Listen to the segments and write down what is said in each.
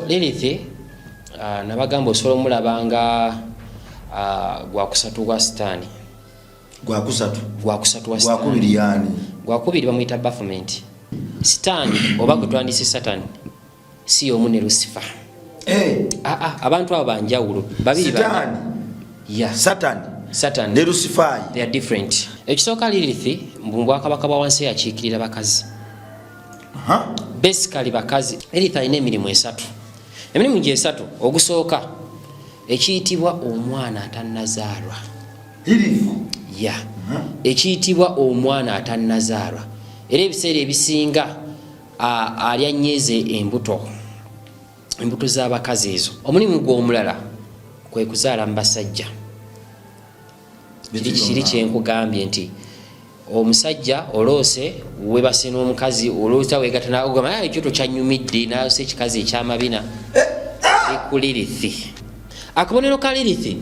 Lilith nabagamba osobola omulabanga gwakusatu gwa sitaani. Gwakusatu wa sitaani. Gwakubiri bamuyita Baphomet. Sitaani oba gwe twandise Satan si omu ne Lucifer. Abantu abo banjawulo babiri Satan. Satan ne Lucifer. They are different. Ekisooka Lilith mbwakabaka bwa wansi yakiikirira bakazi. Basically bakazi. Lilith alina emirimu esatu. Emirimu gye esatu ogusooka ekiyitibwa omwana atannazaalwa. Ekiyitibwa omwana atannazaalwa. Era ebiseera ebisinga alya nnyeze embuto z'abakazi ezo. Omulimu gw'omulala kwe kuzaala mu basajja. Kiri kyenkugambye nti omusajja oloose webase n'omukazi olwota wegatta n'agamba ekyoto kyanyumidde n'ayose ekikazi ekyamabina ku Lilith. Akabonero ka Lilith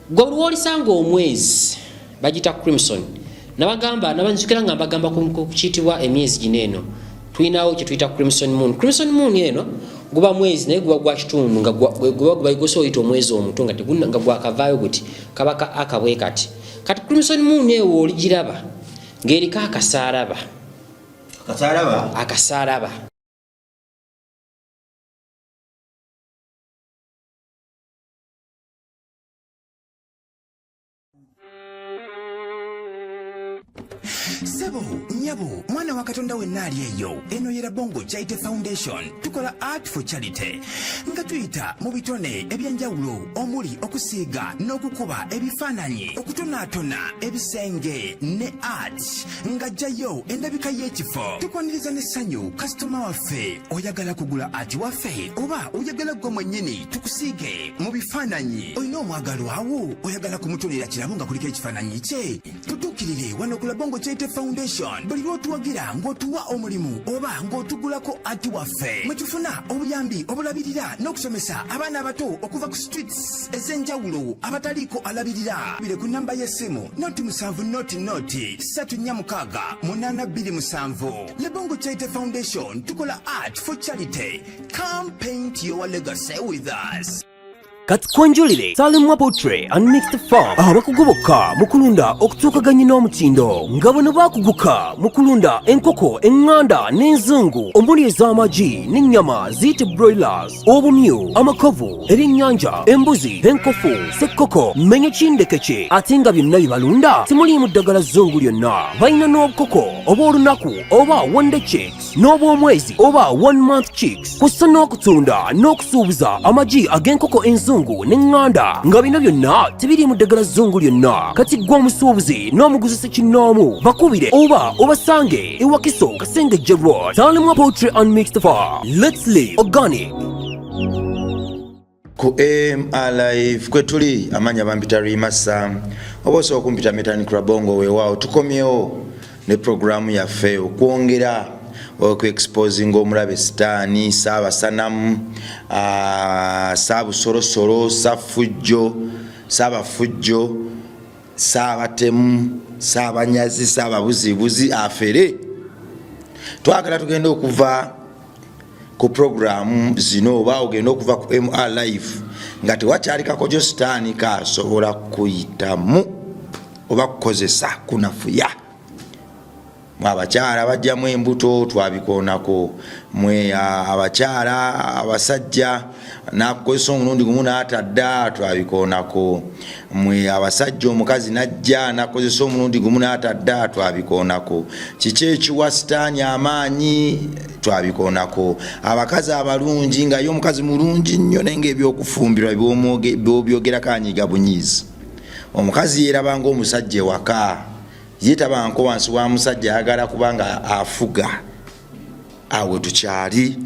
gwe lwolisanga omwezi bagita crimson. Nabanzukira nga mbagamba ku kiyitibwa emyezi gino eno tulinawo kye tuyita crimson moon. Crimson moon eno guba mwezi naye guba gwa kitundu nga guba oyita omwezi omuto nga tegunanga gwakavaayo guti kabaka akabwe kati. Kati crimson moon ewo oligiraba ng'eriko akasaalaba. Sebo, nyabo, mwana wa Katonda wenna ali eyo. Eno yera Bongo Charity Foundation. Tukola art for charity. Nga tuyita mu bitone ebyenjawulo omuli okusiiga n'okukuba ebifaananyi, okutonaatona ebisenge ne art. Nga jjayo endabika y'ekifo. Tukwaniriza n'essanyu kasitoma waffe oyagala kugula art waffe oba oyagala gwe mwennyini tukusiige mu bifaananyi. Olina omwagalwa awo oyagala kumutonera kirabo nga kuliko ekifaananyi kye. Tutuukirire wano ku Bongo Charity Foundation. Buli lw'otuwagira ng'otuwa omulimu oba ng'otugulako ati waffe. Mwe tufuna obuyambi obulabirira n'okusomesa abaana abato okuva ku streets ez'enjawulo abataliiko alabirira. Bire ku namba y'essimu noti 7 Le Bongo Charity Foundation tukola art for charity. Come paint your legacy with us. Katkonjulire Salimwa Poultry and Mixed Farm abakugoboka mukulunda okutuukaganya n'omutindo nga bano bakuguka mukulunda enkoko enganda n'enzungu omuli ez'amagi n'ennyama ziyite broilers obumyu amakovu ebyennyanja embuzi enkofu ssekkoko mmenye kindekeke ate nga byonna bibalunda temuliimu ddagala zzungu lyonna balina n'obukoko obw'olunaku oba one day chicks n'obw'omwezi oba 1 month chicks kussa n'okutunda n'okusuubuza amagi ag'enkoko enzungu n'enganda nga bino byonna tebiri mu ddagala zzungu lyonna. Kati gwe omusuubuzi n'omuguzi ssekinnoomu bakubire oba obasange ewakiso Kasengejje Road. Salimwa Poultry and Mixed Farm. Let's live organic. Ku MRF kwe tuli amanya bampita Rimasa oba osobola okumpita Metani Krabongo weewaawo tukomyewo ne programu yaffe okwongera okuexposing omulabe Sitaani Saabasanamu Saabusorosoro Saabafujjo Saabatemu Saabanyazi Saababuzibuzi afere. Twagala tugenda okuva ku programu zino oba ogenda okuva ku MRF nga tewakyalikako gyo Sitaani kaasobola kuyitamu oba kukozesa kunafuya. Mwe abakyala bajjamu embuto twabikoonako, mwe abakyala abasajja nakukozesa omulundi gumu n'atadda twabikoonako, mwe abasajja omukazi najja nakozesa omulundi gumu n'atadda twabikoonako, kiki ekiwa Sitaani amaanyi twabikoonako, abakazi abalungi nga ye omukazi mulungi nnyo naye ng'ebyokufumbirwa by'obyogerako anyiga bunyiizi, omukazi yeerabanga omusajja ewaka yetabanko wansi wa musajja ayagala kubanga afuga. Awe tukyali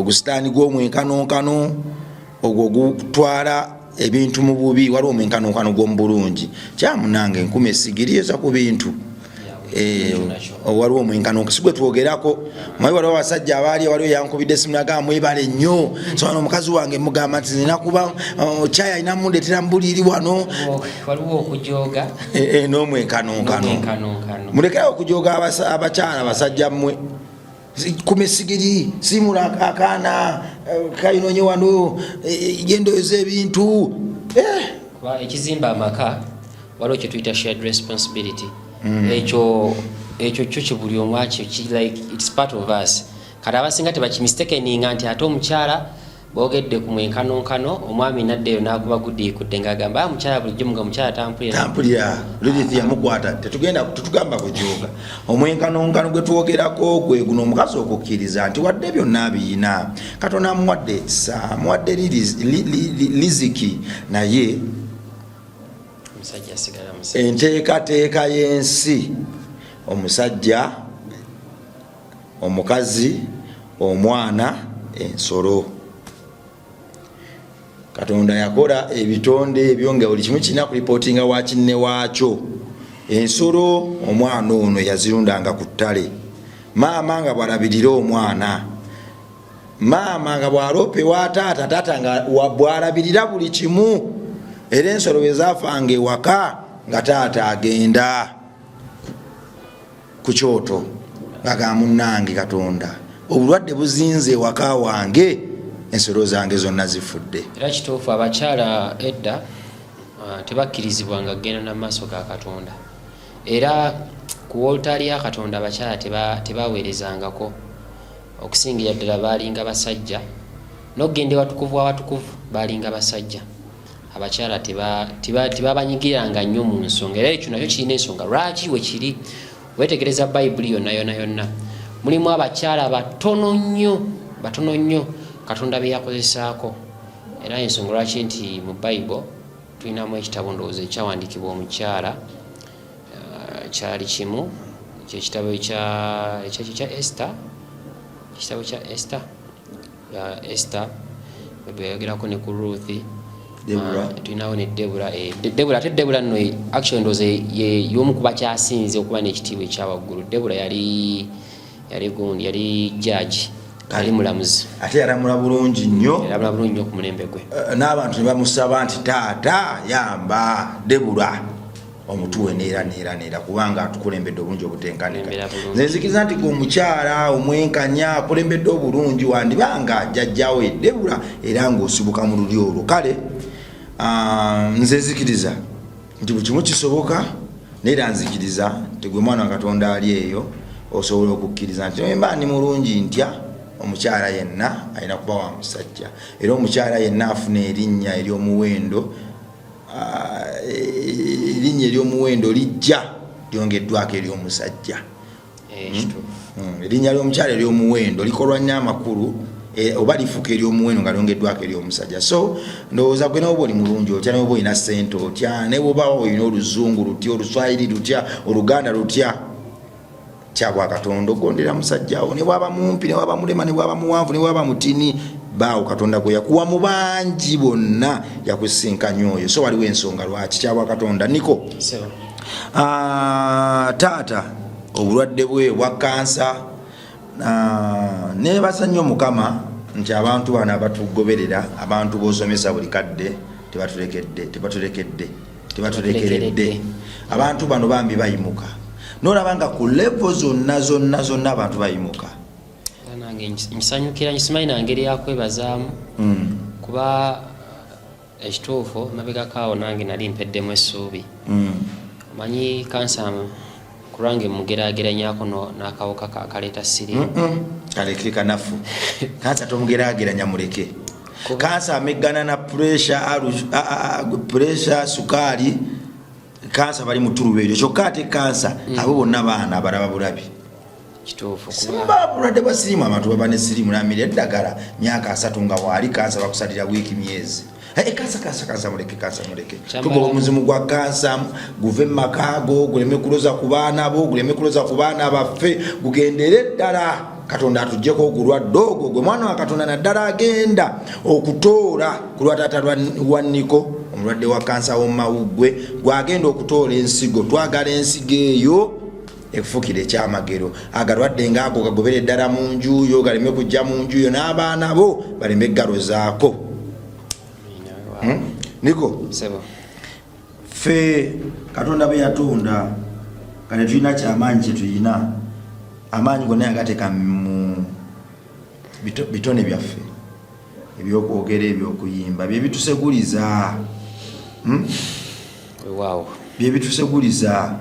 Sitaani gw'omwenkanonkano ogwo gutwala ebintu mu bubi, waliwo omwenkanonkano gw'omu bulungi. Kyamunange enkumi esigiriza ku bintu waliwo omwenkanonkano si gwe twogerako. Mwayi waliwo abasajja abaali waliwo yankubidde essimu n'agamba mwebale nnyo so wano omukazi wange mugamba nti nina kuba caayi alina mundeetera mu buliiri wano. Waliwo okujooga n'omwenkanonkano mulekerawo okujooga abakyala abasajja mmwe kumesigiri simula akaana kayinonye wano gendoza ebintu kuba ekizimba amaka waliwo kye tuyita shared responsibility ekyo kyo kibuli omu akyo like it's part of us kati abasinga tebakimistakeinga nti ate omukyala bogedde ku mwenkanonkano omwami naddeyo n'akuba guddiikudde ng'agamba mukyala bulijjo muga mukyala tampulira Lilith yamukwata tetugamba kujoga omwenkanonkano gwe twogerako gwe guno omukazi okukkiriza nti wadde byonna abiyina Katonda amuwadde amuwadde liziki naye omusajja asigala enteekateeka y'ensi omusajja omukazi omwana ensolo Katonda yakola ebitonde ebyo nga buli kimu kirina kuripootinga wa kinne waakyo ensolo omwana ono yazirundanga ku ttale maama nga bw'alabirira omwana maama nga bw'aloope wa taata taata nga bw'alabirira buli kimu era ensolo bwe zaafanga ewaka nga taata agenda ku kyoto nga gamunnange Katonda obulwadde buzinze ewaka wange ensolo zange zonna zifudde era kituufu abakyala edda tebakkirizibwanga kgenda n'amaaso ga Katonda era ku woltaali ya Katonda abakyala tebaweerezangako okusingira ddala baalinga basajja n'okugenda ewatukuvu w'abatukuvu baalinga basajja abakyala tebabanyigiranga nnyo mu nsonga era ekyo nakyo kirina ensonga lwaki we kiri wetegereza bayibuli yonna mulimu abakyala batono nnyo Katonda bye yakozesaako era ensonga lwaki nti mu bayibuli tulinamu ekitabo ndowooza ekyawandiikibwa omukyala kyali kimu kyekitabo kya Esther ekitabo kya Esther bweyagerako ne ku Ruth tulinawo ne Debula ate Debula nno actually ndowooza y'omu ku bakyasinze okuba n'ekitiibwa ekyawaggulu Debula yali judge ali mulamuzi ate yalamula bulungi nnyo ku mulembe gwe n'abantu ne bamusaba nti taata yamba Debula omutuwe neera kubanga atukulembedde obulungi obutenkanika nze nzikiriza nti omukyala omwenkanya akulembedde obulungi wandibanga jjajjawo Debula era ng'osibuka mu luli olwo kale nze nzikiriza nti buli kimu kisoboka neera nzikiriza nti gwe mwana wa Katonda ali eyo osobola okukkiriza nti mba ndi mulungi ntya omukyala yenna alina kuba wa musajja era omukyala yenna afuna erinnya ery'omuwendo lijja lyongeddwako ery'omusajja erinnya ly'omukyala ery'omuwendo likolwa nnyo amakulu oba lifuka ery'omuwendo nga lyongeddwako ery'omusajja so ndowooza gwe n'oba oli mulungi otya n'oba olina ssente otya ne bw'oba olina oluzungu lutya oluswayiri lutya oluganda lutya kyagwa Katonda ogondera musajjawo ne bwaba mumpi ne bwaba mulema ne bwaba muwanvu ne bwaba mutini baawo Katonda gwe yakuwa mu bangi bonna yakusinkanya oyo so waliwo ensonga lwaki kyagwa Katonda niko taata obulwadde bwe bwa kansa neebasa nnyo Mukama nti abantu bano abatugoberera abantu b'osomesa buli kadde tebatulekeredde abantu bano bambi bayimuka n'olabanga ku levo zonna abantu bayimuka nange nsanyukira nsimanyi nangeri yakwebazaamu kuba ekituufu mabegakaawo nange nali mpeddemu essuubi manyi kansa kulwange mugeraageranyako n'akawuka akaleeta siriimu kaleke kanafu kansa tomugerageranya muleke kansa ameggana na pressure sukaali kansa bali mutuluba eryo kyokka ate kansa abo bonna baana abalaba bulabi kituufu simba bulwadde bwa siriimu abantu baba ne siriimu n'amira eddagala myaka 3 nga waali kansa bakusalira wiiki myezi kansa muleke tugoba omuzimu gwa kansa guve mumakago guleme kuloza ku baana bo guleme kuloza ku baana baffe gugendere ddala Katonda atuggyeko ogulwadde ogwo gwe mwana wa Katonda naddala agenda okutoola ku lwa taata wa Niko omulwadde wa kansa w'omumawuggwe gwagenda okutoola ensigo twagala ensigo eyo ekufukira ekyamagero agalwadde ngaago gagobere eddala mu nju yo galeme kujja mu nju yo n'abaana bo baleme galozaako Niko fe Katonda bwe yatonda kale tulina kyamaanyi kye tulina amaanyi gonna yagateeka mu bitone byaffe ebyokwogera ebyokuyimba bye bituseguliza wow bye bituseguliza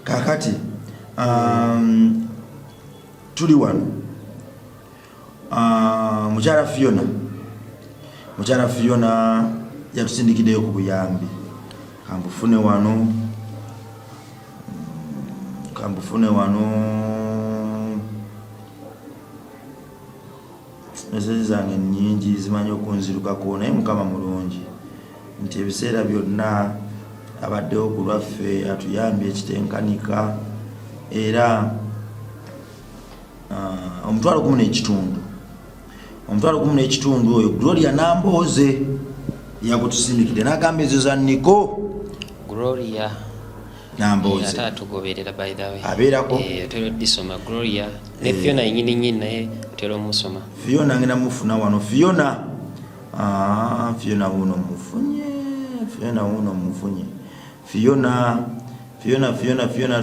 kakati tuli wano mukyala Fiona yatusindikiddeyo ku buyambi kambufune wano meseji zange nnyingi zimanyi okunzirukako naye Mukama mulungi nti ebiseera byonna abaddewo ku lwaffe atuyambye ekitenkanika era omutwalo gumu n'ekitundu oyo Gloria Nambooze yagutusindikidde n'agamba ezo za Niko Gloria Nambooze atatugoberera by the way abeerako otero disoma Gloria ne Fiona nyinyi naye otero musoma Fiona ngenda mufuna wano Fiona wuno mufunye Fiona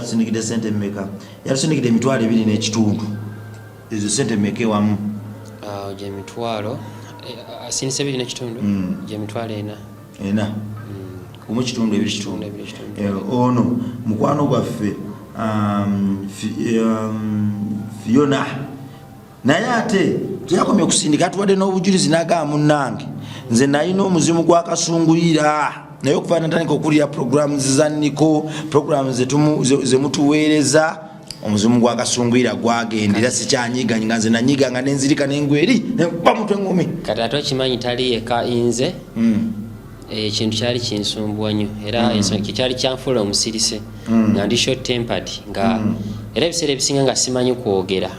tusindikidde sente mmeka yatusindikidde emitwalo 2 n'ekitundu ezo sente mmeka wamu je mitwalo asinise 2 n'ekitundu je mitwalo 4 kumu kitundu 2 kitundu ono mukwano gwaffe Fiona naye ate teyakomye kusindika atuwadde n'obujulizi n'agamba munnange nze nalina omuzimu gw'akasunguyira naye okuvaana ntandika okulira programs za Niko programs zemutuweereza omuzimu gw'akasunguyira gwagendera sikyanyiga nga nze nanyiga nga nenzirika n'engweri nempa mutwe ngumi kati ate okimanyi tali eka inze ekintu kyali kinsumbuwa nnyo era kyali kyanfuula omusirise nga ndi short tempered nga era ebiseera ebisinga nga simanyi kwogera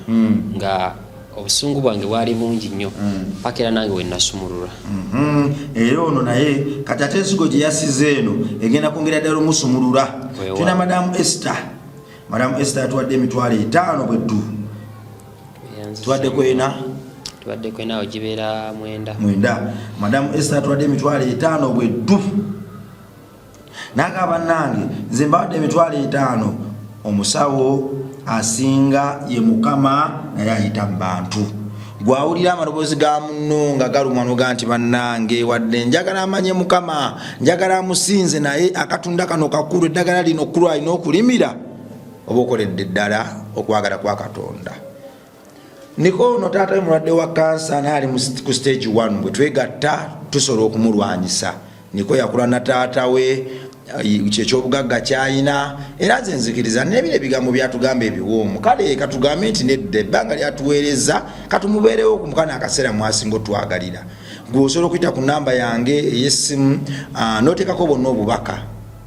nga obusungu bwange bwali bungi nnyo paka era nange wenasumulula era ono naye kati ate ensigo gye yasize eno egenda kwongera ddala omusumulula tulina Madamu Esther atuwadde emitwalo 5 bweddu tuwadde kwena ogibeera 9 Madamu Esther atuwadde emitwalo 5 bweddu n'agamba nange nze mbawadde emitwalo 5 omusawo asinga ye Mukama naye ayita mu bantu gwawulira amaloboozi ga munno nga galuma noga nti bannange wadde njagala amanye Mukama njagala amusinze naye akatunda kano kakulu eddagala lino kkulu alina okulimira oba okoledde ddala okwagala kwa Katonda. Niko ono taata mulwadde wa kansa naali ku stage 1 bwe twegatta tusobola okumulwanyisa. Niko yakula na taata we ky'ekyobugagga kyayina era nze nzikiriza n'ebire ebigambo byatugamba ebiwoomu kale katugambe nti nedda ebbanga lyatuweereza katumubeerewo ku mukana akaseera mwasinga otwagalira gw'osobola okuyita ku namba yange ey'essimu n'oteekako bonna obubaka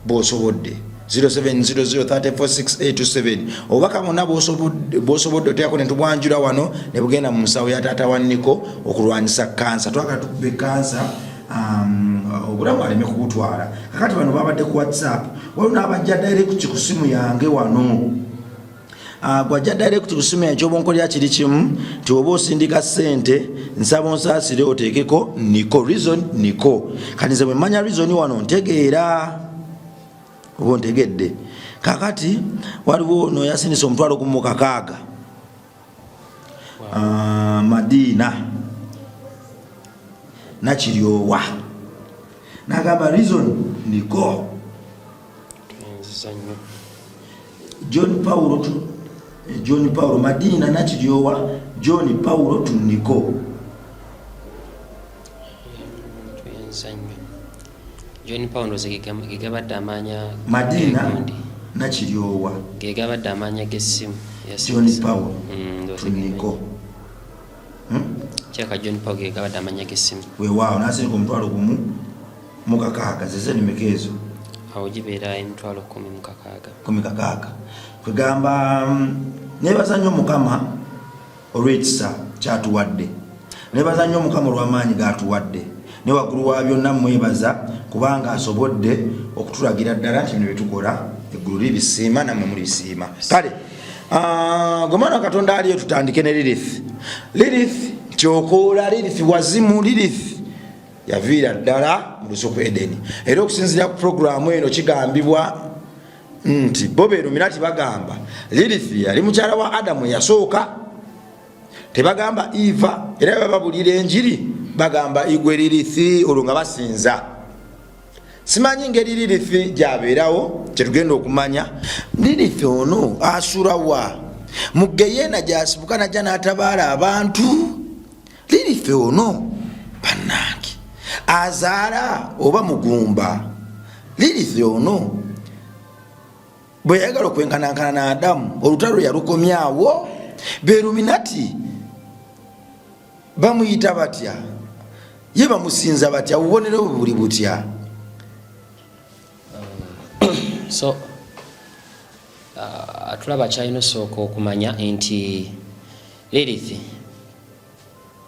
bw'osobodde 0700346827 obubaka bwonna bw'osobodde oteekako ne tubwanjula wano ne bugenda mu nsawo ya taata wa Niko okulwanyisa kansa. Twagala tukube kansa obulamu aleme kubutwala. Kakati bano babadde ku WhatsApp waliwo n'abajja direct ku simu yange wano gwajja direct ku simu yange kyobonkolera kiri kimu nti oba osindika ssente nsaba onsaasire oteekeko Niko reason Niko kati nze bwe mmanya reason wano ntegeera oba ontegedde. Kakati waliwo no yasindisa omutwalo gumu kakaaga Madina Nakiryowa nagamba reason Niko John Paulo Madina Nakiryowa John Paulo tu Niko John Paulo gegabadde amanya Madina Nakiryowa gegabadde amanya g'essimu John Paulo tu Niko Chaka John Paulo gegabadde amanya g'essimu weewaawo nasirika omutwalo gumu mu kakaaga zeze nimekeezo awo gibeera emitwalo 10 kakaaga kwegamba nebaza nnyo Mukama olw'ekisa kyatuwadde nebaza nnyo Mukama olw'amaanyi gatuwadde ne waggulu wa byonna mwebaza kubanga asobodde okutulagira ddala nti bino byetukola eggulu libisiima nammwe mulisiima. Kale gomana Katonda aliyo tutandike ne Lilith kyokoola Lilith wazimu Lilith yaviira ddala mu lusuku Edeni era okusinziira ku programu eno kigambibwa nti Bobe Illuminati bagamba Lilith yali mukyala wa Adamu yasooka tebagamba Eva era bababulira enjiri bagamba igwe Lilith olwo nga basinza. Simanyi ngeri Lilith gyabeerawo kyetugenda okumanya. Lilith ono asulawa mugeyena gyasibuka najja n'atabaala abantu. Lilith ono bannange azaala oba mugumba. Lilith ono bwe yagala okwenkanankana na Adamu olutalo yalukomyawo. Beruminati bamuyita batya ye bamusinza batya ubonero buli butya. So atulaba kyalina osooka okumanya nti Lilith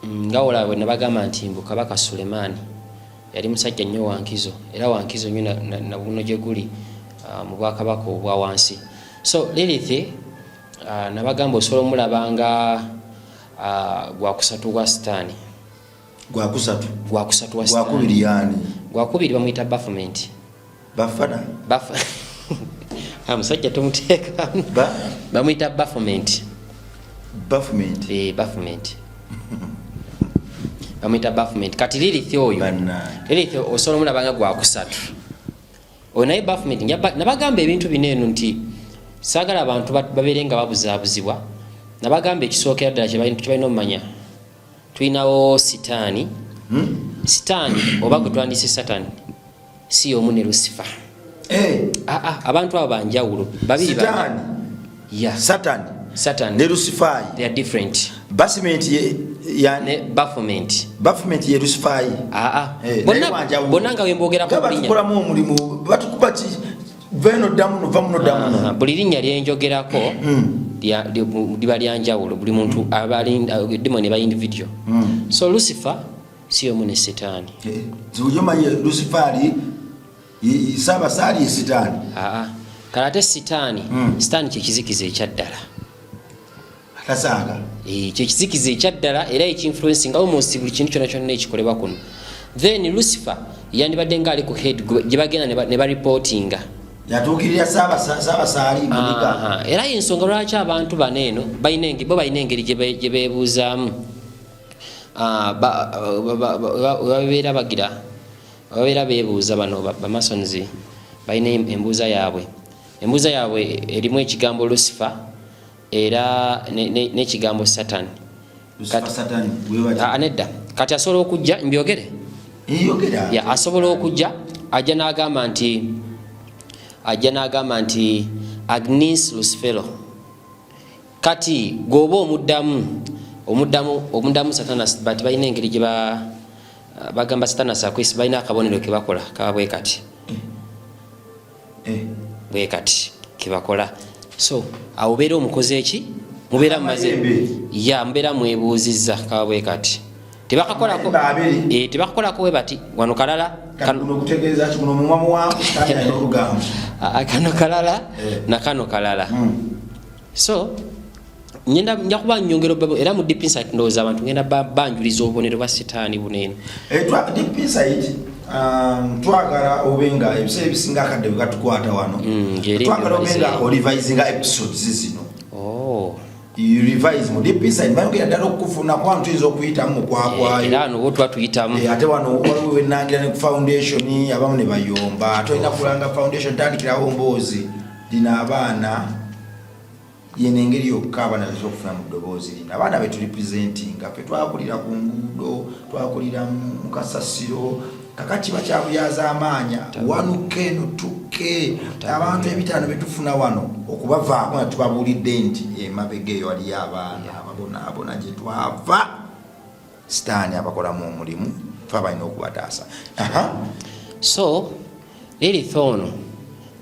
nga olabwe ne bagamba nti mbu Kabaka Sulemaani yali musajja nnyo wankizo era wankizo nnyo na buno gye guli mu bwakabaka obwa wansi. So Lilith nabagamba osobola omulabanga gwakusatu gwa Sitaani. Gwakusatu wa Sitaani. Gwakubiri yani? Gwakubiri bamuyita Baphomet. Bafana? Musajja tomuteeka. Bamuyita Baphomet. Baphomet? Baphomet. Bamuyita Baphomet. Kati Lilith oyo. Lilith osobola omulabanga gwakusatu. Oyo naye Baphomet nabagamba ebintu bineeno nti saagala abantu babeere nga babuzaabuzibwa. Nabagamba ekisookera ddala kye balina omumanya. Tulinawo Sitaani. Sitaani oba gwe twandise Satan si omu ne Lucifer. Abantu abo banjawulo babiri Sitaani. Satan ne Lucifer. They are different. Baphomet ne Baphomet. Baphomet ye Lucifer. Bonna nga wembogerako bulinya. Batukolamu omulimu batukuba ki veno damuno vamuno damuno. Buli linnya lyenjogerako liba lyanjawulo. Buli muntu demoni ba individual. So Lucifer si omu ne Sitaani. Zibujomanyi Lucifer Sabasali Sitaani. Kalate Sitaani. Sitaani kyekizikiza ekyaddala. Kasaaga. Kyekizikiza ekyaddala era ekinfluencing almost buli kintu kyonna kyonna ekikolebwa kuno. Then Lucifer yandibadde nga ali ku head gye bagenda ne bareportinga. Yatuukirira Sabasali Muliga. Era y'ensonga lwaki abantu baneeno balina engeri gye beebuuzaamu. Babeera beebuuza bano bamasons balina embuuza yaabwe. Embuuza yaabwe erimu ekigambo Lucifer era n'ekigambo Satan. Nedda kati asobola okujja mbyogere? Asobola okujja ajja n'agamba nti Agnis Lucifero. Kati gwoba omuddamu Satanas but balina engeri gye bagamba Satanas akwesi balina akabonero ke bakola kaba bwe kati. Bwe kati ke bakola. So awo beera omukozi eki mubeera mumaze mubeera mwebuuzizza kaba bwe kati. Tebakakolako we bati wano kalala kano kalala na kano kalala. So njja kuba nnyongero era mu Deep Insight ndowooza abantu ngenda banjuliza obubonero bwa Sitaani buneeno. Deep Insight twagala obenga ebiseera ebisinga akadde bwekatukwata wano. Twagala obenga olivisinga episodes zino. You revise mu Deep Insight bayongera ddala okufuna kwantu tuyinza okuyitamu kwakwayo. Era wano wo twatuyitamu. Ate wano waliwo wenangira ne ku foundation abamu ne bayomba. Tolina kulanga foundation tandikirawo mboozi lina abaana yene engeri yokka abaana bezokufuna mu ddoboozi lino. Abaana be tulipresentinga fe twakulira ku nguudo twakulira mu kasasiro kakati bakyabuyaza amaanya wanuke notuke abantu ebitaano betufuna wano okubavaako tubabuulidde nti emabega eyo waliyo abaana ababonaabona gye twava Sitaani abakolamu omulimu fe balina okubataasa. So Lilith ono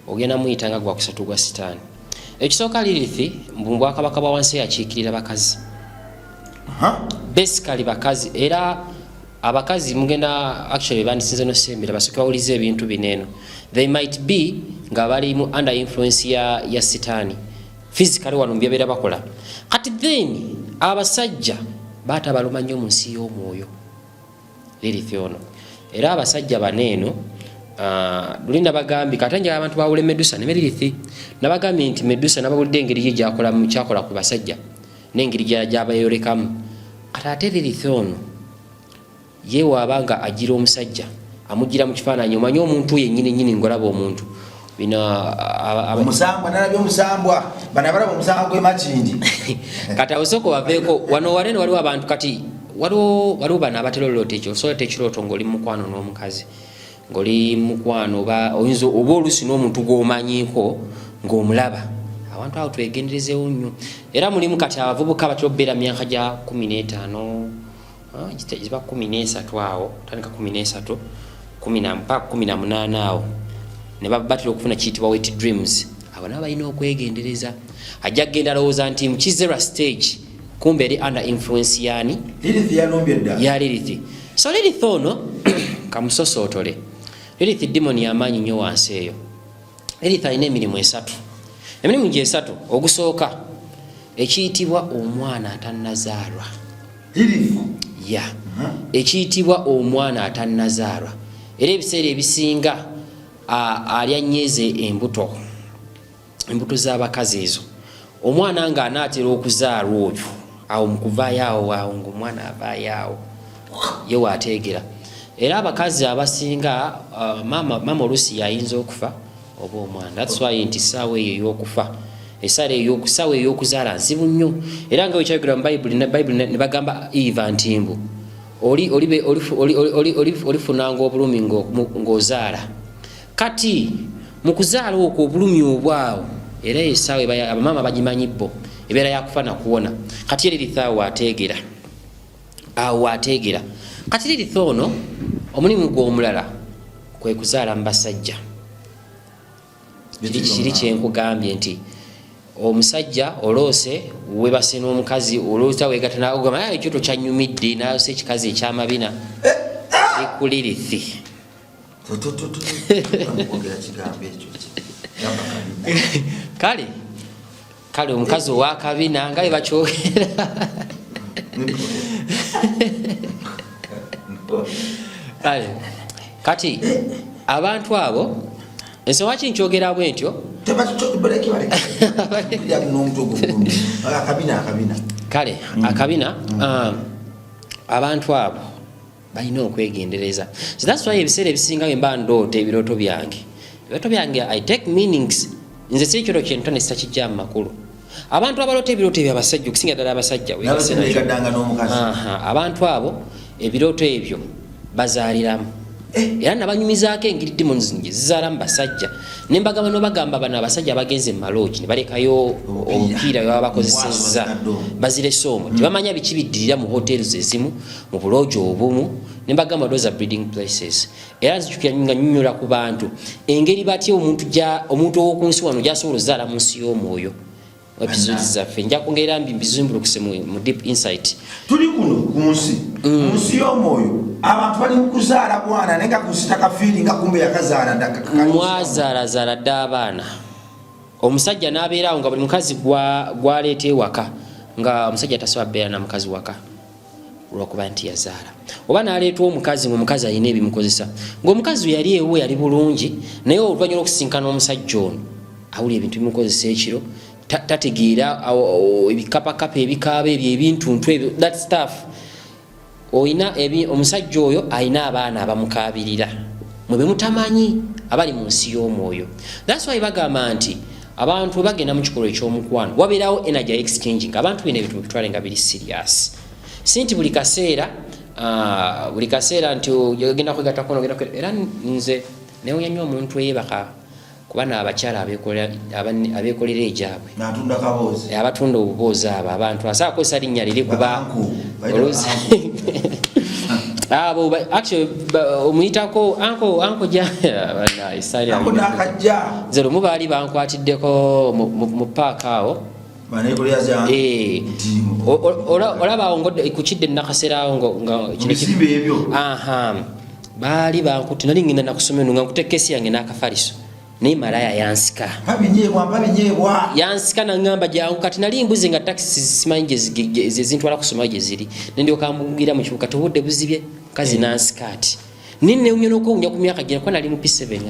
ogenda muyita nga gwakusatu gwa Sitaani. Ekisooka Lilith mu bwakabaka bwa wansi yakiikirira bakazi. Basically bakazi era abakazi mugenda actually bandisinze no sembera basooka bawuliza ebintu bineeno. They might be nga bali mu under influence ya Sitaani. Physically wano mbyabera bakola. Kati then abasajja baata baluma nnyo mu nsi y'omwoyo. Lilith ono. Era abasajja baneeno lulinda bagambi katanja abantu bawule Medusa ne Lilith nabagambi nti Medusa nabawulidde engeri gye gyakola ku basajja n'engeri gy'abayolekamu kati ate Lilith ono ye wabanga agira omusajja amugira mu kifaananyi omanyi omuntu yennyini ngolaba omuntu bino omusambwa nalabye omusambwa bana balaba omusambwa gw'emakindi kati abasoko baveeko wano wanene waliwo abantu kati waliwo bano abatera olota ekyo osobola tekirooto ng'oli mukwano n'omukazi ng'oli mukwano oyinza oba oluusi n'omuntu gw'omanyiiko ng'omulaba abantu awo twegenderezeewo nnyo era mulimu kati abavubuka batera okubeera myaka gya 15 ziba 13 awo tandika 13 18 awo ne batera okufuna kiyitibwa wet dreams abo nabo balina okwegendereza ajja kgenda alowooza nti mu kizera stage kumbe eri under influence yani ya Lilith. So Lilith ono kamusosootole Lilith demon y'amaanyi nnyo wansi eyo. Lilith alina emirimu esatu. Emirimu gye esatu ogusooka ekiyitibwa omwana atannazaalwa. Lilith ya ekiyitibwa omwana atannazaalwa era ebiseera ebisinga alya nnyeze embuto z'abakazi ezo omwana nga anaatera okuzaalwa oyo awo mukuvaayo awo ng'omwana avaayo awo ye waateegera era abakazi abasinga mama oluusi yayinza okufa oba omwana. That's why nti ssaawa eyo ey'okufa essaawa ey'okuzaala nzibu nnyo era nga wekyayogera mu bayibuli ne bagamba Eva nti mbu olifunanga obulumi ng'ozaala kati mu kuzaala okwo obulumi obwawo era essaawa abamama bagimanyi bo ebeera yakufa nakuwona kati Lilith awo waateegera kati Lilith ono omulimu gw'omulala kwe kuzaala mu basajja. Kiri kyenkugambye nti omusajja oloose webase n'omukazi olwota wegatana ogamba ekyoto kyanyumidde nayose ekikazi ekyamabina ku Lilith. kale omukazi owakabina nga webakyogera kati abantu abo ensonga ki nkyogera bwentyo kale akabina abantu abo balina okwegendereza. So that's why ebiseera ebisinga bwe mba ndoota ebirooto byange I take meanings nze si ekyoto kyentone sitakijja mu makulu. Abantu abaloota ebirooto ebyo abasajja okusinga ddala abasajja abantu abo ebirooto ebyo bazaaliramu era nabanyumizaako engeri demons gye zizaalamu basajja ne mbagamba n'obagamba bano abasajja abagenze mu maloogi ne balekayo obupiira bwe baba bakozesezza bazirese omwo tebamanya biki biddirira mu hotels ezimu mu buloogi obumu ne mbagamba those are breeding places era nzijukira nga nnyonnyola ku bantu engeri batya omuntu ow'oku nsi wano gy'asobola ozaala mu nsi y'omwoyo episodes zaffe nja kwongera mbizimbulukuse mu deep insight tuli kuno ku nsi y'omwoyo abantu bali mu kuzaala bwana naye nga kusitaka feeling kumbe yakazaala mwazaalazaala dda abaana omusajja n'abeerawo nga buli mukazi gwaleeta ewaka nga omusajja tasobola beera na mukazi waka olwokuba nti yazaala oba n'aleeta omukazi ng'omukazi alina ebimukozesa ng'omukazi yali ewo yali bulungi naye oluvannyuma lw'okusinkana omusajja ono awulira ebintu bimukozesa ekiro tategeera ebikapakapa ebikaaba ebyo ebintuntu ebyo that stuff omusajja oyo alina abaana abamukabirira mwe bemutamanyi abali mu nsi y'omwoyo. That's why bagamba nti abantu bagenda mu kikolwa eky'omukwano wabeerawo energy exchanging abantu bina ebintu bitwale nga biri serious si nti buli kaseera nti ogenda kwegatako era nze newunya omuntu eyebaka kubana abakyala abeekolera egyabwe abatunda obuboozi abo abantu asaa kozesa linnya liri kuba abo actually omuyitako anko nze lumu baali bankwatiddeko mu paaka awo olaba awo kukidde nakaseera awo baali bankutte nali ngenda nakusomero nga nkutte kesi yange n'akafaliso naye malaya yansika nangamba jangu kati nali mbuzi nga taxi simanyi zintwala kusoma gye ziri nendyoka mbugira mu kibuga tobudde buzibye mukazi nansika ati ninne unyono ko unya ku myaka gina kwa nali mu P7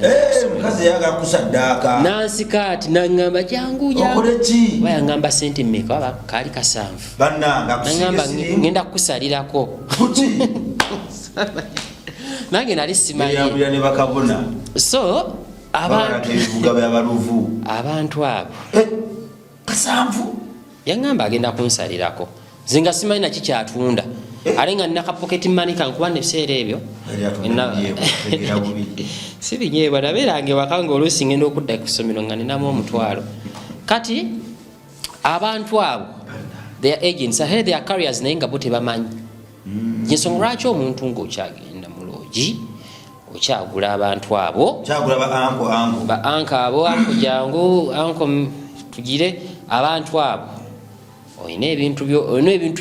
mukazi yaga kusaddaaka nansikati nangamba jangu okoleki baya ngamba sente mmeka baba kali kasanvu bannanga nangamba ngenda kusalirako kuki nange nali simanyi yabula ne bakabona so abantu abantu abo kasanvu yangamba agenda kunsalirako zinga simanyi na kikyatunda alenga nina ka pocket money kankuba nebiseera ebyo sibinyeebwa nabeerange wakange oluusi ngenda okudda ku ssomero nga ninamu omutwalo kati abantu abo their agents ahe their carriers naye nga bo tebamanyi ensonga lwaki omuntu ng'okyagenda mu loogi okyagula abantu abo ba anko abo anko jangu anko tugire abantu abo oyina ebintu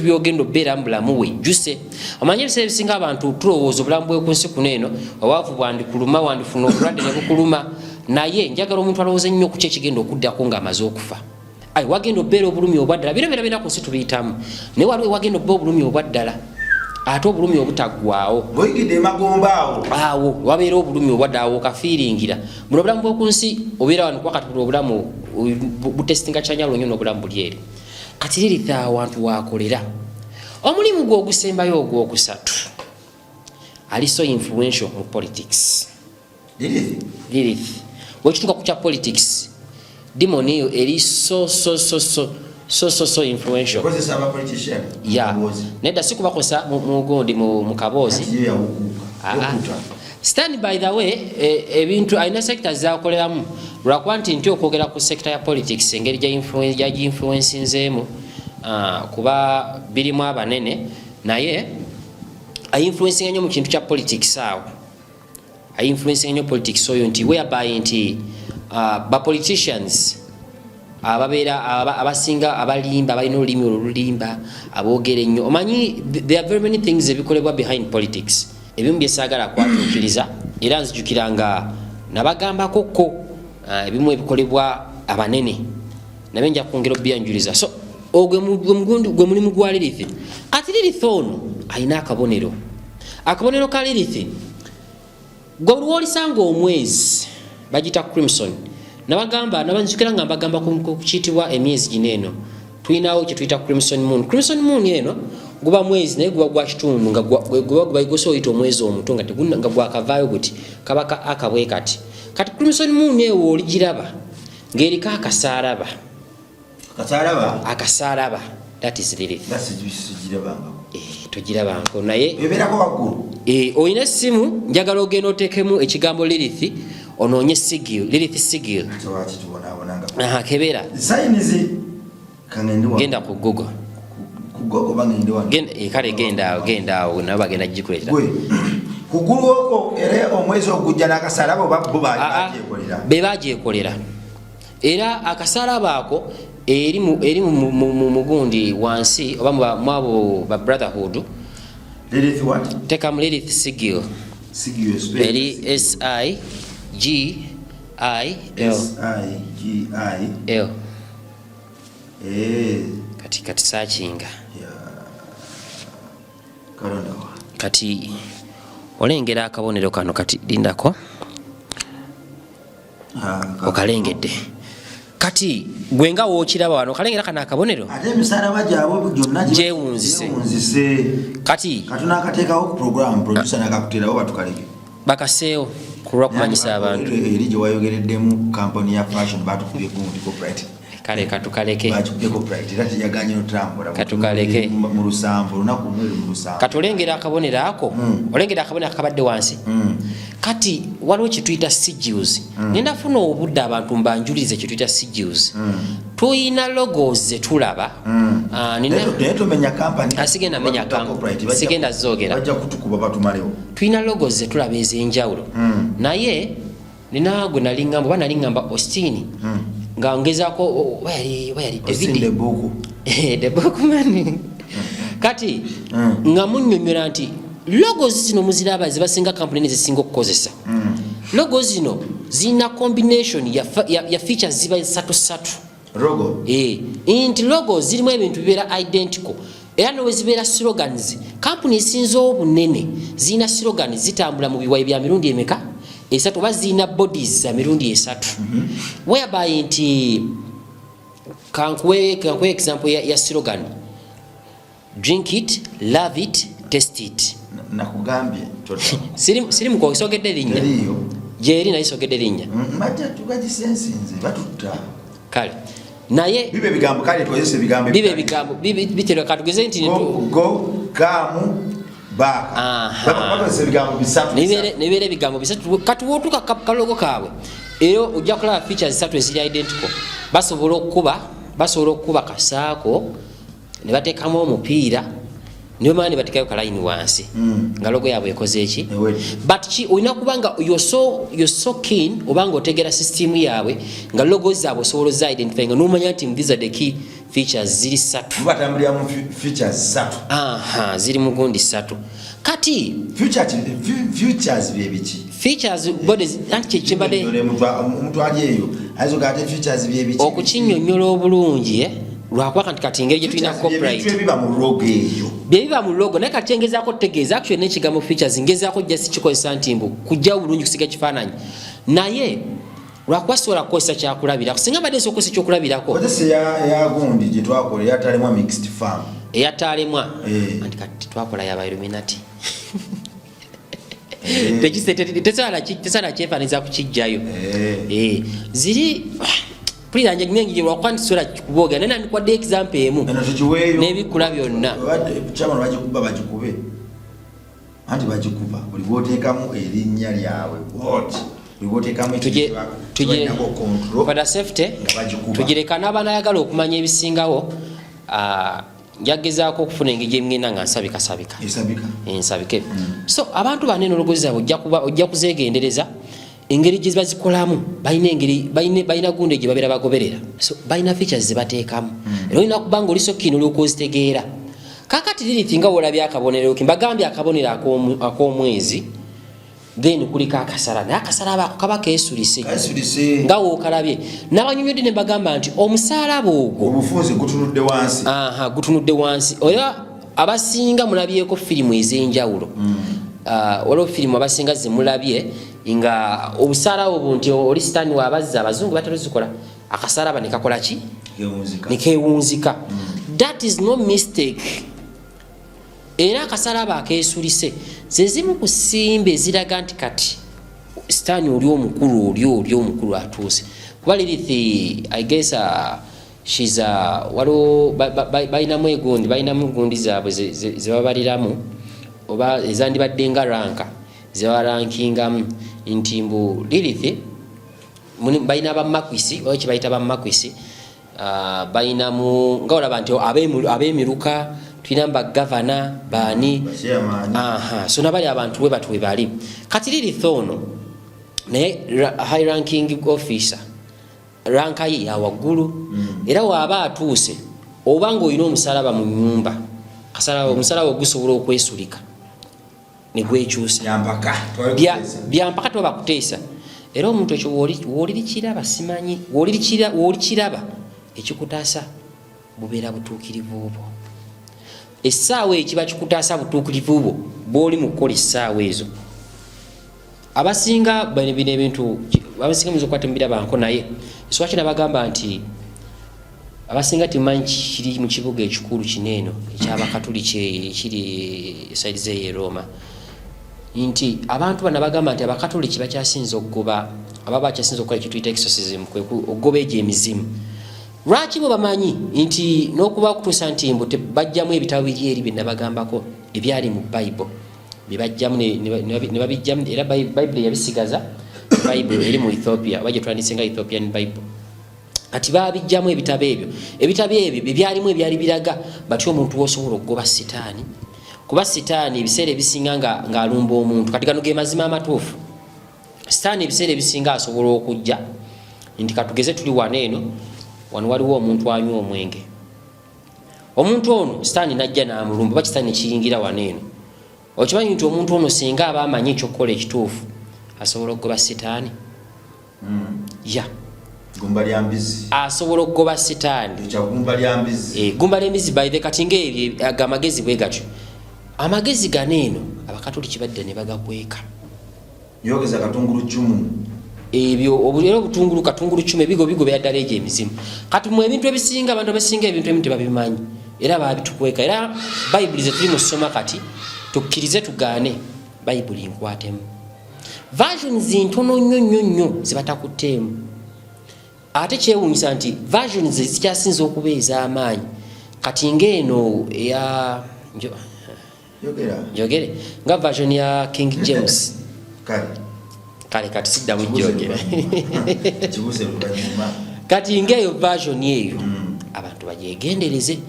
byogenda obbeera mu bulamu wejjuse omanye ebiseera ebisinga abantu tulowooza obulamu bwekunsi kuno eno obwavu bwandikuluma wandifuna obulwadde ne bukuluma naye njagala omuntu alowooza ennyo ku ki ekigenda okuddako ng'amaze okufa ayi wagenda obbeera obulumi obwaddala bino byonna ku nsi tubiyitamu naye waliwo wagenda obba obulumi obwaddala ate obulumi obutaggwaawo boyigidde emagomba awo wabeera obulumi obwaddala okafiiringira buno obulamu bw'okunsi obeera wano kwakati buli obulamu butesitinga kyanyalo nnyo n'obulamu buli eri kati Lilith awantu wakolera omulimu gwe ogusembayo ogwokusatu ali so influential mu politics Lilith wekituuka ku kya politics demon eyo eri so influential ya nedda si kubakosa mugondi mu kaboozi stand by the way ebintu alina sectors zakoleramu lwakuba nti okwogera ku sector ya politics engeri gyagi-influencinzeemu kuba birimu abanene naye ai-influencinga nnyo mu kintu kya politics awo ai-influencinga nnyo politics oyo nti whereby nti ba-politicians ababeera abasinga abalimba abalina olulimi olululimba aboogera ennyo omanyi there are very many things ebikolebwa behind politics ebimu byesaagala kwatuukiriza era nzijukira nga nabagambakokko ebimu ebikolebwa abanene nabe nja kwongera obyanjuliza so ogwe mulimu gwa Lilith ati Lilith ono alina akabonero ka Lilith gwe buli wolisanga omwezi bagita crimson nabanzukira nga mbagamba kukiyitibwa emyezi gino eno tulinawo kyetuyita crimson moon eno guba mwezi naye guba gwa kitundu nga gwegose oyita omwezi omuto nga gwakavaayo guti kabaka akabwe kati crimson moon ewo oligiraba ng'eriko akasaalaba that is Lilith togirabangako naye olina essimu njagala ogenda oteekemu ekigambo Lilith onoonye Lilith sigil kebera genda ku Google kale gendaawo nabo bagenda gikuleetera kugulwoko era omwezi ogujja n'akasalabo be bagyekolera era akasalaba ako eri mu mugundi wansi oba mwabo ba brotherhood tekamu Lilith sigil eri SIGIL kati sachinga kati olengera akabonero kano kati lindako okalengedde kati gwenga wookiraba wano okalengera kana akabonero ate emisalaba gyabwe gyonna gyewunzise kati katunakateekawo ku program producer nakakuterawo batukaleke bakaseewo kulwa kumanyisa abantu eri gye wayogereddemu kampani ya fashion batukubye ku copyright kale katukaleke katukaleke mu lusambu lunaku mweri mu lusambu katulengera akabonero ako olengera akabonero akabadde wansi kati waliwo kyetuyita sigils nendafuna obudde abantu mbanjulize kyetuyita sigils tuyina logos zetulaba sigenda zogera tuyina logos zetulaba ez'enjawulo naye ninagwe nalingamba oba nalingamba Austin nga ngezako wayali David the bookman kati nga munnyonnyola nti logos zino muziraba zibasinga kampuni zisinga okukozesa logos zino zina combination ya features ziba 3 logo nti logos zirimu ebintu bibeera identical era nowezibeera slogans kampuni esinza obunene zina slogans zitambula mu biwayi bya mirundi emeka esatu oba zina bodies za mirundi esatu whereby nti kankuwe example ya slogan drink it love it taste it nakugambye siri mukosogedde linnya jeri naye sogedde linnya majja tugajisensinze batutta kale naye bibe bigambo kale twezese bigambo bitero katugeze nti go kamu baka batose bigambo bisatu nibere bigambo bisatu katuwotuka kalogo kaabwe ero ojja kulaba features zisatu eziri identical basobola okuba kasaako ne bateekamu omupiira niyo maana ne bateekayo kalayini wansi nga logo yaabwe ekoze eki but olina kubanga you're so keen obanga otegera system yaabwe nga logo zaabwe osobola za identify nga nomanya nti these are the key features ziri satu batambulira mu features satu ziri mu gundi satu kati features byebiki features bodies anti chimbade omuntu ali eyo ayizogate features byebiki okukinyonnyola obulungi lwakuba kati engeri gye tulina copyright biba mu logo eyo biba mu logo naye kati engezaako tegeeza actually n'ekigambo features ngezaako just kikozesa nti mbu kujja bulungi kusiga kifaananyi naye lwakuba sobola kukozesa kyakulabirako singa badde sokozesa ekyokulabirako kozesa yagundi gye twakola eyatalemwa mixed farm eyatalemwa anti kati twakola yaba Illuminati tesaala kyefaaniza kukijjayo ziri puliranje ngengi lwakuba sobola kuboga naye nandikwadde example emu n'ebikula byonna chairman bagikuba bagikube anti bagikuba buli bwoteekamu erinnya lyabwe pada safety tugireka n'abanayagala okumanya ebisingawo njagezaako okufuna engeri gyemngenda nga nsabikasabika ensabike so abantu banene ologozi zaabwe ojja kuzeegendereza engeri gye bazikolamu balina gundi gye babeera bagoberera so balina features zebateekamu era olina kuba nga oli sokkiino olyoka ozitegeera kakati lirithi nga wolabye akabonero mbagambye akabonero ak'omwezi then kuliko akasala naye akasala abaako kaba keesulise nga wookalabye n'abanyonyodde ne bagamba nti omusalaba ogwo obufunzi gutunudde wansi era abasinga mulabyeko firimu ez'enjawulo waliwo firimu abasinga zemulabye nga obusalaba obwo nti oli sitaani wabazza abazungu batalozikola akasalaba nekakola ki nekewunzika that is no mistake era akasalaba akeesulise zezimu ku simba eziraga nti kati sitaani oli omukulu atuuse kuba lirithi I guess she's waliwo balinamu egundi zaabwe zebabaliramu oba ezandibadde nga ranka zebarankingamu nti mbu lirithi balina bamakwisi oba kyebayita bamakwisi balinamu nga olaba nti ab'emiruka tulina bagavana baani so nabali abantu we batu we bali kati lirithi ono naye high ranking officer ranka ye yawaggulu era waaba atuuse oba ng'olina omusalaba mu nnyumba omusalaba ogusobola okwesulika ne gwekyusa byampaka toba kuteesa era omuntu ekyo woolirikiraba simanyi woolirikiraba ekikutaasa bubeera butuukirivu bwo essaawa ekiba kikutaasa butuukirivu bwo bw'oli mu kukola essaawa ezo abasinga bino ebintu abasinga muyinza okukwata mubira banko naye eswa kina bagamba nti abasinga timanyi kiri mu kibuga ekikulu kineeno ekyabakatuliki ekiri esaidize ye Roma nti abantu bana bagamba nti abakatuliki bakyasinza okugoba ababa bakyasinza okukola ekituyita exorcism kwe okugoba egyo emizimu lwaki bo bamanyi nti n'okuba kutuusa nti mbu bajjamu ebitabo biri eri bye nabagambako ebyali mu Bible bibajjamu ne babijjamu era Bible yabisigaza Bible eri mu Ethiopia oba gye twandise nga Ethiopian Bible kati babijjamu ebitabo ebyo byalimu ebyali biraga batyo omuntu wosobola okugoba sitaani kuba sitaani ebiseera ebisinga nga alumba omuntu kati gano ge mazima amatuufu sitaani ebiseera ebisinga asobola okujja nti katugeze tuli waneeno wano waliwo omuntu anywa omwenge omuntu ono sitaani najja n'amulumba oba kitaani kiyingira waneeno okimanyi nti omuntu ono singa aba amanyi ekyokukola ekituufu asobola okugoba sitaani gumba lya mbizi asobola okugoba sitaani ekya gumba lya mbizi gumba ly'embizi bayive kati ng'ebyo amagezi bwe gatyo amagezi ganeeno abakatoliki badde ne bagakweka yogeza katungulu cumu ebyo era obutungulu katungulu cumi bigobera ddala egyo emizimu kati mu ebintu ebisinga abantu abasinga ebintu ebimu tebabimanyi era babitukweka era bayibuli ze tuli mu ssoma kati tukkirize tugaane bayibuli nkwatemu versions ntono nnyo zibatakutteemu ate kyewuunyisa nti versions zikyasinza okuba ez'amaanyi kati ng'eno eya njogere nga version ya King James kale kati siddamu jjogera kati ng'eyo version eyo abantu bagyegendereze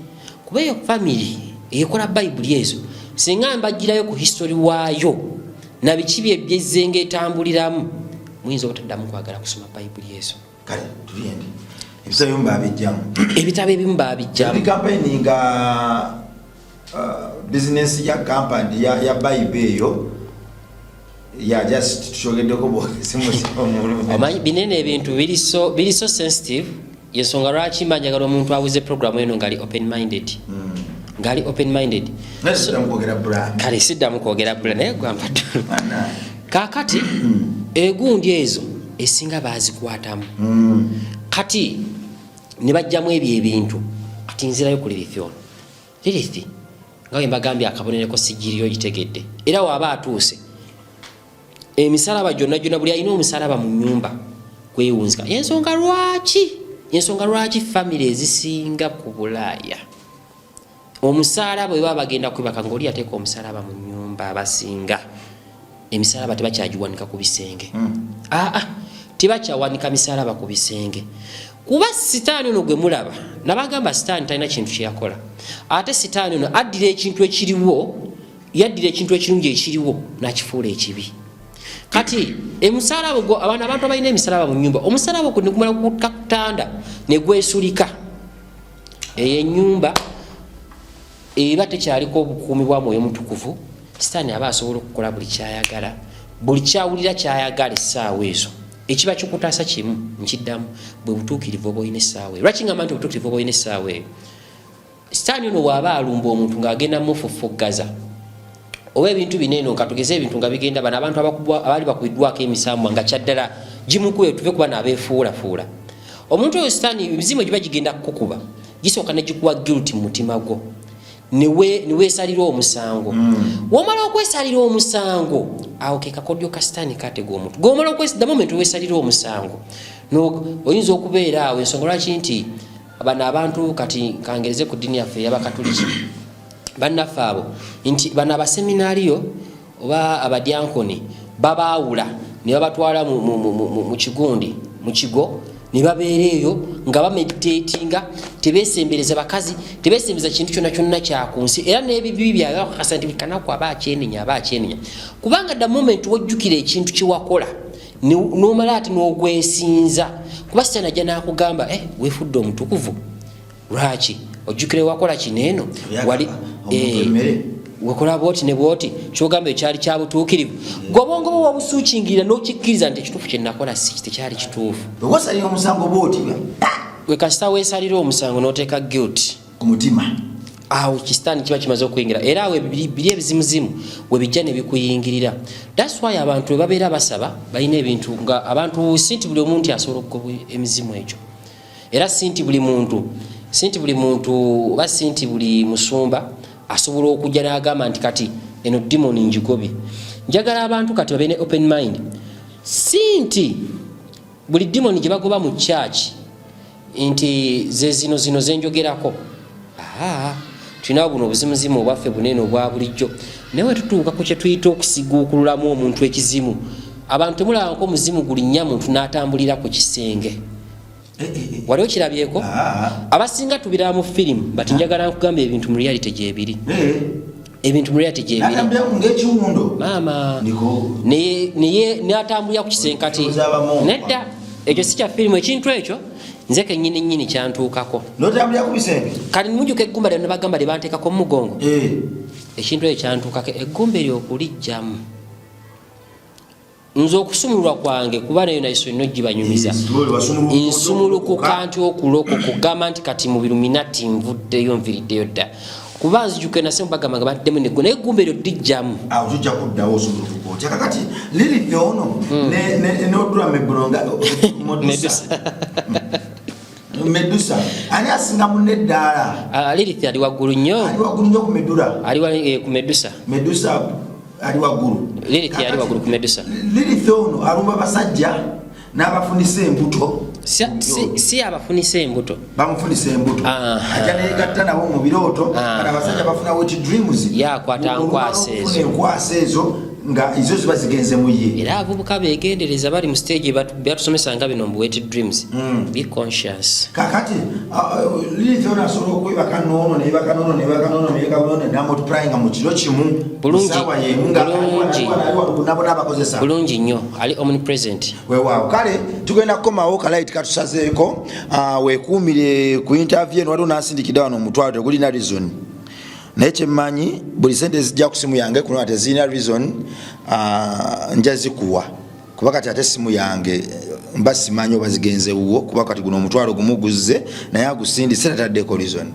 kuba eyo family ekola bayibuli ezo singa mbagirayo ku history waayo na biki bye byezzenga etambuliramu muyinza obutaddamu kwagala kusoma bayibuli ezo kale tuliyende ebitabo mbabijjamu ebitabo ebimu babijjamu campaign nga business ya company ya bayibuli eyo ya just tushogeddeko omanyi binene ebintu biri so sensitive yensonga lwaki mbanjagala omuntu awuze programu eno ngali open minded kale siddamu kwogera bula naye gwampadde kakati egundi ezo esinga bazikwatamu kati ne bajjamu ebyo ebintu kati nzirayo ku Lilith ono Lilith nga we mbagambye akabonereko sijjiriyo gitegedde era waaba atuuse emisalaba gyonna buli alina omusalaba mu nnyumba kwewunzika yensonga lwaki family ezisinga ku Bulaaya omusalaba bwe baba bagenda kwebaka ng'oli ateeka omusalaba mu nnyumba abasinga emisalaba tebakyagiwanika ku bisenge tebakyawanika misalaba ku bisenge kuba sitaani ono gwe mulaba nabagamba sitaani talina kintu kyeyakola ate sitaani ono yaddira ekintu ekirungi ekiriwo n'akifuula ekibi kati emusalaba gwo abantu abalina emisalaba mu nnyumba omusalaba gwo negumala kutanda negwesulika eyo ennyumba eba tekyaliko obukuumi bwa Mwoyo Mutukuvu sitaani aba asobola okukola buli kyayagala buli kyawulira kyayagala essaawa ezo ekiba kikutaasa kimu nkiddamu bwe butuukirivu oba olina essaawa eyo lwaki ngamba nti obutuukirivu oba olina essaawa eyo sitaani ono waaba alumba omuntu ng'agenda mufufuggaza oba ebintu bineeno nga tugeze ebintu nga bigenda bano abantu abaali bakubiddwako emisambwa nga kyaddala gimukube tuve kuba n'abeefuulafuula omuntu oyo sitaani emizimu egiba gigenda kukukuba gisooka ne gikuwa guilty mu mutima gwo niweesalira omusango womala okwesalira omusango awo ke kakodyo ka sitaani katega omuntu gomala the moment weesalira omusango oyinza okubeera awo ensonga lwaki nti bano abantu kati kangereze ku ddiini yaffe ey'abakatoliki bannaffe abo nti bano abaseminaariyo oba abadyankoni babaawula ne babatwala mu kigundi mu kigo ne babeera eyo nga bameditatinga tebeesembereza bakazi tebeesembereza kintu kyonna kyakunsi era n'ebibi byabwe bakakasa nti bikanaku aba akyenenya kubanga the moment wojjukira ekintu kyewakola n'omala ati n'ogwesinza kuba sitaani ajja n'akugamba weefudde omutukuvu lwaki ojjukire wakola kineeno wali wekola bwoti ne bwoti kyogamba ekyali kya butuukirivu gw'obwongo bwo wabusuukingirira n'okikkiriza nti ekituufu kye nakola tekyali kituufu wewasalira omusango bwoti we kasita weesalira omusango n'oteeka guilt ku mutima awo kisitaani kiba kimaze okuyingira era awo biri ebizimuzimu we bijja ne bikuyingirira that's why abantu we babeera basaba balina ebintu nga abantu sinti buli omuntu asobola okugoba emizimu egyo era sinti buli muntu oba sinti buli musumba asobola okujja n'agamba nti kati eno demoni njigobye njagala abantu kati babe ne open mind sinti buli demoni gye bagoba mu church nti ze zino zenjogerako tulinawo buno obuzimuzimu obwaffe bunene obwa bulijjo naye tutuuka ku kye tuyita okusiguukululamu omuntu ekizimu abantu temulaba nko omuzimu gulinnya muntu n'atambulira ku kisenge wali okirabyeko abasinga tubiraba mu firimu bati njagala nkugamba ebintu mu reality gyebiri ebintu mu reality gyebiri maama n'atambulira ku kisenge kati nedda ekyo si kya firimu ekintu ekyo nze kennyini kyantuukako kati nimujjuka eggumba lyo ne bagamba lye banteekako mu mugongo ekintu ekyo kyantuukako eggumba eryo okulijjamu nzo okusumulwa kwange kuba nayo naiso ino gibanyumiza insumulu ku kantu okuloko kugamba nti kati mu Illuminati nvuddeyo nviriddeyo dda kuba nzijuke nasemba bagamba baddemu nego naye gumbe eryo dijjamu ojja kuddawo osumulu kukotya kakati Lilith ono ne odula mebulonga Medusa ani asinga munne ddaala Lilith ali waggulu nnyo ku Medusa ali ku Medusa ali waggulu Lilith ali waggulu ku Medusa Lilith ono alumba basajja n'abafunisa embuto si abafunisa embuto bamufunisa embuto ajja neegatta nabo mu birooto kana abasajja bafuna wet dreams yakwata enkwasa ezo nga izo ziba zigenze mu ye era abavubuka beegendereza bali mu stage batusomesa nga bino mu wet dreams be conscious kakati Lilith ono asobola okwebaka noono nebaka noono namultiplying mu kiro kimu sawa yemu nga nabo n'abakozesa bulungi nnyo ali omnipresent weewaawo kale tugenda kukomawo kalaiti katusazeeko weekuumire ku interview eno waliwo n'asindikidde wano omutwalo tegulina reason naye kyemmanyi buli sente zijja ku simu yange kuno ate zirina reason nja zikuwa kuba kati ate simu yange mba simanyi oba zigenze wuwo kuba kati guno omutwalo gumu guzze naye agusindise tataddeko reason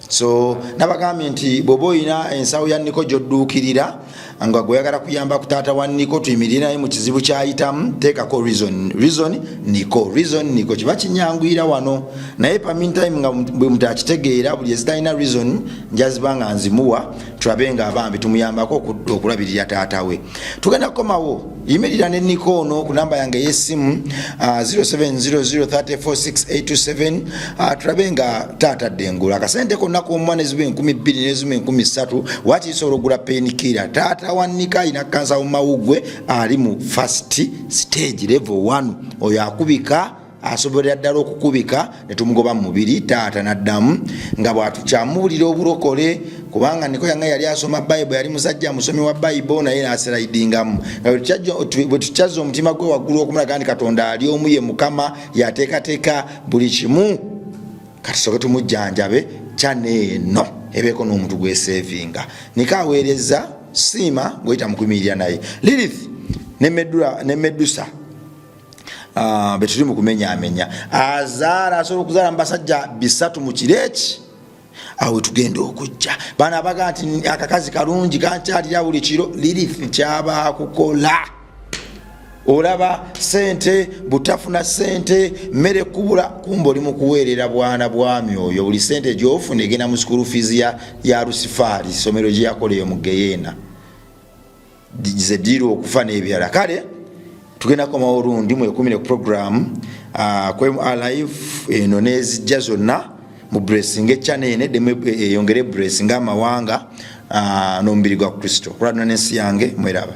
so nabagambye nti bwoba oyina ensawo ya Niko gy'odduukirira nga gweyagala kuyamba ku taata wa Niko tuyimirire naye mu kizibu kyayitamu teekako reason Niko kiba kinyangwira wano naye pamintime nga bwe mutu akitegeera buli ezitalina reason njaziba nga nzimuwa tulabe nga abambi tumuyambako okulabirira taata we tugenda kukomawo yimirira ne Niko ono ku namba yange y'essimu 0700346827 tulabe nga taata ddengula akasente konna k'omwana eziba 2000 n'eziba 3000 wakisobola ogula penikira taata wa Niko ayina kansa mu mawuggwe ali mu first stage level 1 oyo akubika asobolera ddala okukubika ne tumugoba mu mubiri taata naddamu nga bw'atukyamuwulira obulokole kubanga Niko yange yali asoma Bible yali musajja musomi wa Bible naye n'aseraidingamu bwe tukyazza omutima gwe waggulu okumulaga nti Katonda ali omu ye Mukama yateekateeka buli kimu katusooke tumujjanjabe kyaneeno ebeeko n'omuntu gwesevinga Niko aweereza siima gweyita mukuyimirira naye Lilith ne Medusa betuli mu kumenyaamenya azaala asobola okuzaala mu basajja 3 mu kireki awe tugenda okujja baana abaga nti akakazi kalungi kankyalira buli kiro Lilith kyaba kukola olaba sente butafuna sente mmere kubula kumba oli mu kuweerera bwana bwami oyo buli sente gy'ofuna egenda mu school fees ya Lucifer isomero gye yakoleyo mu Geyeena ze diro okufa n'ebirala kale tugenda kukomawo olundi mwekumire ku program kwemu alive eno nezijja zonna mu blessing echanene eyongere blessing amawanga n'omubiri gwa Kristo kuladuna n'ensi yange mweraba